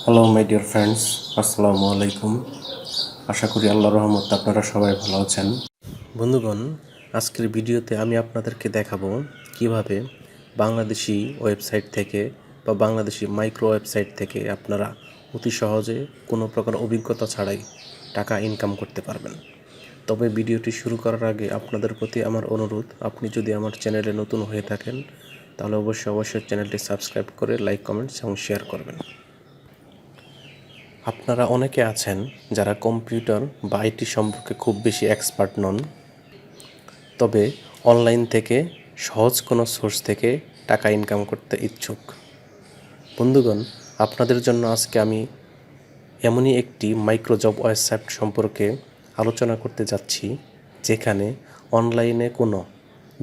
Hello my dear friends, আসসালামু আলাইকুম। আশা করি আল্লাহর রহমত আপনারা সবাই ভালো আছেন। বন্ধুগণ, আজকের ভিডিওতে আমি আপনাদেরকে দেখাবো কিভাবে বাংলাদেশি ওয়েবসাইট থেকে বা বাংলাদেশি মাইক্রো ওয়েবসাইট থেকে আপনারা অতি সহজে কোনো প্রকার অভিজ্ঞতা ছাড়াই টাকা ইনকাম করতে পারবেন। তবে ভিডিওটি শুরু করার আগে আপনাদের প্রতি আমার অনুরোধ, আপনি যদি আমার চ্যানেলে নতুন হয়ে থাকেন তাহলে অবশ্যই চ্যানেলটি সাবস্ক্রাইব করে লাইক, কমেন্টস এবং শেয়ার করবেন। আপনারা অনেকে আছেন যারা কম্পিউটার বা আইটি সম্পর্কে খুব বেশি এক্সপার্ট নন, তবে অনলাইন থেকে সহজ কোনো সোর্স থেকে টাকা ইনকাম করতে ইচ্ছুক। বন্ধুগণ, আপনাদের জন্য আজকে আমি এমনই একটি মাইক্রো জব ওয়েবসাইট সম্পর্কে আলোচনা করতে যাচ্ছি, যেখানে অনলাইনে কোনো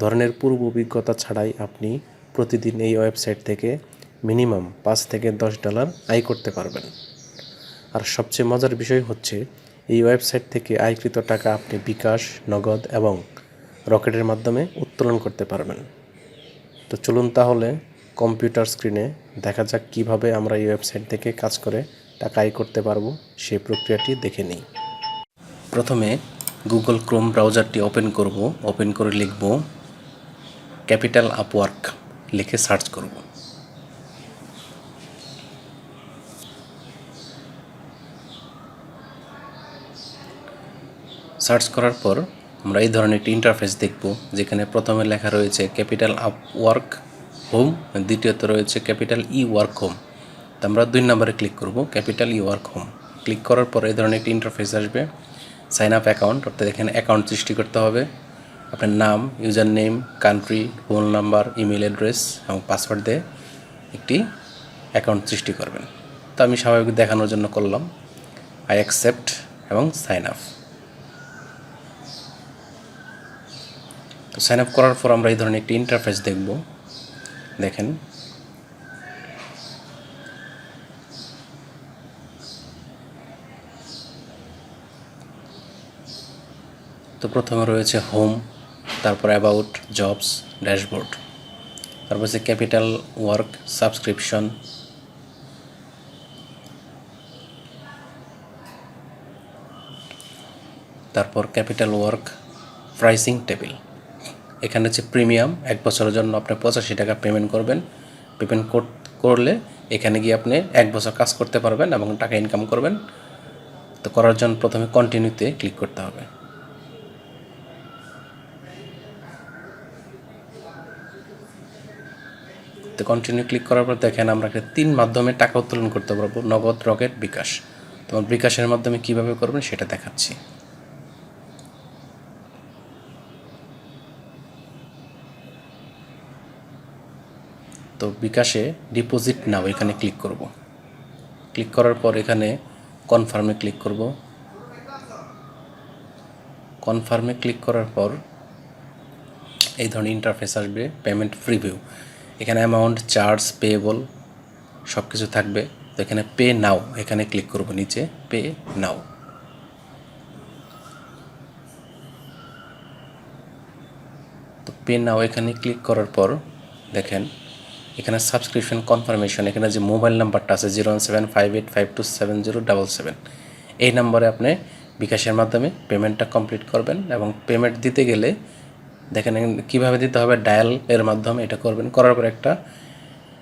ধরনের পূর্ব অভিজ্ঞতা ছাড়াই আপনি প্রতিদিন এই ওয়েবসাইট থেকে মিনিমাম $5 থেকে $10 আয় করতে পারবেন। আর সবচেয়ে মজার বিষয় হচ্ছে, এই ওয়েবসাইট থেকে আয়কৃত টাকা আপনি বিকাশ, নগদ এবং রকেটের মাধ্যমে উত্তোলন করতে পারবেন। তো চলুন তাহলে কম্পিউটার স্ক্রিনে দেখা যাক কিভাবে আমরা এই ওয়েবসাইট থেকে কাজ করে টাকা আয় করতে পারবো, সেই প্রক্রিয়াটি দেখে নিই। প্রথমে গুগল ক্রোম ব্রাউজারটি ওপেন করে লিখব ক্যাপিটাল আপওয়ার্ক, লিখে সার্চ করব। সার্চ করার পর আমরা এই ধরনের একটি ইন্টারফেস দেখব, যেখানে প্রথমে লেখা রয়েছে ক্যাপিটাল আপওয়ার্ক হোম, দ্বিতীয়ত রয়েছে ক্যাপিটাল eWork হোম। তো আমরা 2 নম্বরে ক্লিক করব, ক্যাপিটাল eWork হোম। ক্লিক করার পর এই ধরনের একটি ইন্টারফেস আসবে, সাইন আপ অ্যাকাউন্ট, অর্থাৎ এখানে অ্যাকাউন্ট সৃষ্টি করতে হবে। আপনার নাম, user name, country, phone number, email address এবং পাসওয়ার্ড দিয়ে একটি অ্যাকাউন্ট সৃষ্টি করবেন। তো আমি স্বাভাবিক দেখানোর জন্য করলাম আই অ্যাকসেপ্ট এবং সাইন আপ। তো সাইন আপ করার পর আমরা এই ধরনের একটি ইন্টারফেস দেখব। দেখেন, তো প্রথমে রয়েছে হোম, তারপর অ্যাবাউট, জবস, ড্যাশবোর্ড, তারপর হচ্ছে ক্যাপিটাল ওয়ার্ক সাবস্ক্রিপশন, তারপর ক্যাপিটাল ওয়ার্ক প্রাইসিং টেবিল। এখানে হচ্ছে প্রিমিয়াম, 1 বছরের জন্য আপনি $85 পেমেন্ট করবেন। পেমেন্ট করলে এখানে গিয়ে আপনি 1 বছর কাজ করতে পারবেন এবং টাকা ইনকাম করবেন। তো করার জন্য প্রথমে কন্টিনিউতে ক্লিক করতে হবে। তো কন্টিনিউ ক্লিক করার পর দেখেন আমরা 3 মাধ্যমে টাকা উত্তোলন করতে পারবো, নগদ, রকেট, বিকাশ। তোমার বিকাশের মাধ্যমে কিভাবে করবেন সেটা দেখাচ্ছি। তো বিকাশে ডিপোজিট নাও এখানে ক্লিক করব। ক্লিক করার পর এখানে কনফার্মে ক্লিক করব। কনফার্মে ক্লিক করার পর এই ধরনের ইন্টারফেস আসবে, পেমেন্ট প্রিভিউ। এখানে অ্যামাউন্ট, চার্জ, পেয়েবল সব কিছু থাকবে। তো এখানে পে নাও এখানে ক্লিক করব, নিচে পে নাও। তো পে নাও এখানে ক্লিক করার পর দেখেন এখানে সাবস্ক্রিপশন কনফার্মেশন, এখানে যে মোবাইল নাম্বারটা আছে 01758527077, এই নম্বরে আপনি বিকাশের মাধ্যমে পেমেন্টটা কমপ্লিট করবেন। এবং পেমেন্ট দিতে গেলে দেখেন কীভাবে দিতে হবে, ডায়াল এর মাধ্যমে এটা করবেন। করার পর একটা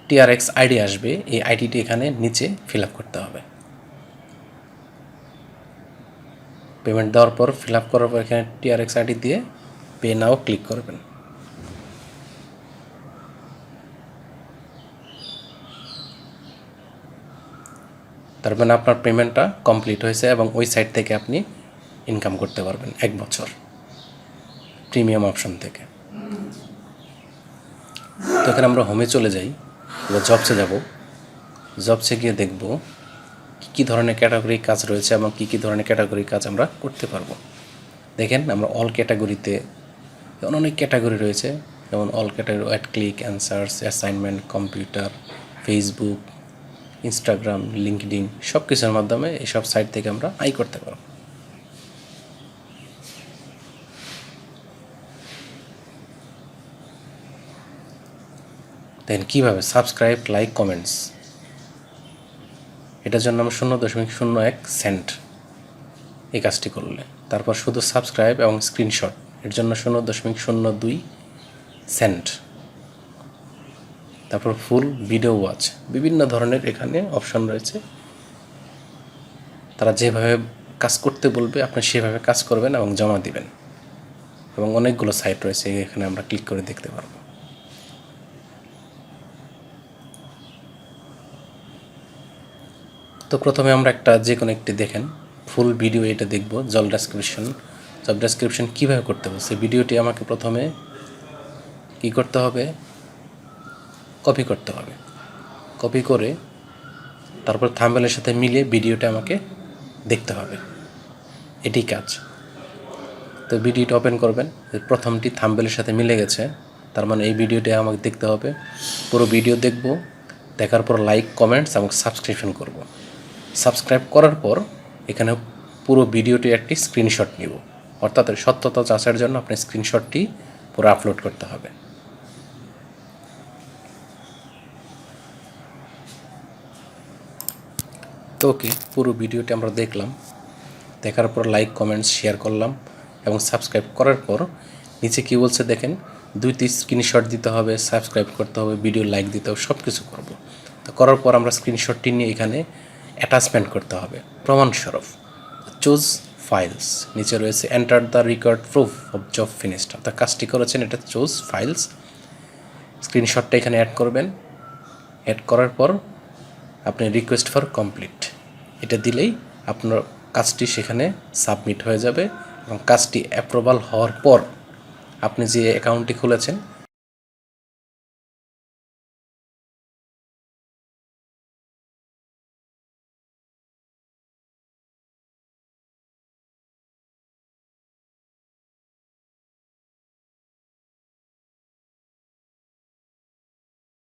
TRX আইডি আসবে, এই আইডিটি এখানে নিচে ফিল আপ করতে হবে। পেমেন্ট দেওয়ার পর ফিল আপ করার পর এখানে TRX আইডি দিয়ে পে নাও ক্লিক করবেন। তার মানে আপনার পেমেন্টটা কমপ্লিট হয়েছে এবং ওই সাইট থেকে আপনি ইনকাম করতে পারবেন 1 বছর প্রিমিয়াম অপশন থেকে। তো এখানে আমরা হোমে চলে যাই, এবার জবসে যাব। জবসে গিয়ে দেখব কী ধরনের ক্যাটাগরি কাজ রয়েছে এবং কী ধরনের ক্যাটাগরি কাজ আমরা করতে পারবো। দেখেন আমরা অল ক্যাটাগরিতে অনেক ক্যাটাগরি রয়েছে, যেমন all category, add, click, answers, assignment, computer, Facebook, Instagram, LinkedIn, সব কিছুর মাধ্যমে এইসব সাইট থেকে আমরা আয় করতে পারব। দেখেন কীভাবে সাবস্ক্রাইব, লাইক, কমেন্টস, এটার জন্য আমরা 0.01 সেন্ট এই কাজটি করলে। তারপর শুধু সাবস্ক্রাইব এবং স্ক্রিনশট, এর জন্য 0.02 সেন্ট। তারপর ফুল ভিডিও ওয়াচ, বিভিন্ন ধরনের এখানে অপশন রয়েছে। তারা যেভাবে কাজ করতে বলবে আপনি সেভাবে কাজ করবেন এবং জমা দিবেন। এবং অনেকগুলো সাইট রয়েছে, এখানে আমরা ক্লিক করে দেখতে পারবো। তো প্রথমে আমরা যে কোনো একটি দেখেন, ফুল ভিডিও এটা দেখব। জব ডেসক্রিপশন কীভাবে করতে হবে, সেই ভিডিওটি আমাকে প্রথমে কী করতে হবে, কপি করতে হবে। কপি করে তারপর থাম্বনেলের সাথে মিলে ভিডিওটা আমাকে দেখতে হবে, এটি কাজ। তো ভিডিওটা ওপেন করবেন, প্রথমটি থাম্বনেলের সাথে মিলে গেছে, তার মানে এই ভিডিওটা আমাকে দেখতে হবে। পুরো ভিডিও দেখব, দেখার পর লাইক, কমেন্টস এবং সাবস্ক্রিপশন করব। সাবস্ক্রাইব করার পর এখানে পুরো ভিডিওটি একটি স্ক্রিনশট নিব, অর্থাৎ সত্যতা যাচাইয়ের জন্য আপনি স্ক্রিনশটটি পুরো আপলোড করতে হবে। তো ওকে, পুরো ভিডিওটি আমরা দেখলাম, দেখার পর লাইক, কমেন্টস, শেয়ার করলাম এবং সাবস্ক্রাইব করার পর নিচে কী বলছে দেখেন, 2টি স্ক্রিনশট দিতে হবে, সাবস্ক্রাইব করতে হবে, ভিডিও লাইক দিতে হবে, সব কিছু করব। তো করার পর আমরা স্ক্রিনশটটি নিয়ে এখানে অ্যাটাচমেন্ট করতে হবে প্রমাণস্বরূপ। চুজ ফাইলস, নিচে রয়েছে enter the required proof of job finished, অর্থাৎ কাজটি করেছেন এটা চুজ ফাইলস। স্ক্রিনশটটা এখানে অ্যাড করবেন। অ্যাড করার পর আপনি রিকোয়েস্ট ফর কমপ্লিট এটা দিলেই আপনার কাজটি সেখানে সাবমিট হয়ে যাবে এবং কাজটি অ্যাপ্রুভাল হওয়ার পর আপনি যে অ্যাকাউন্টটি খুলেছেন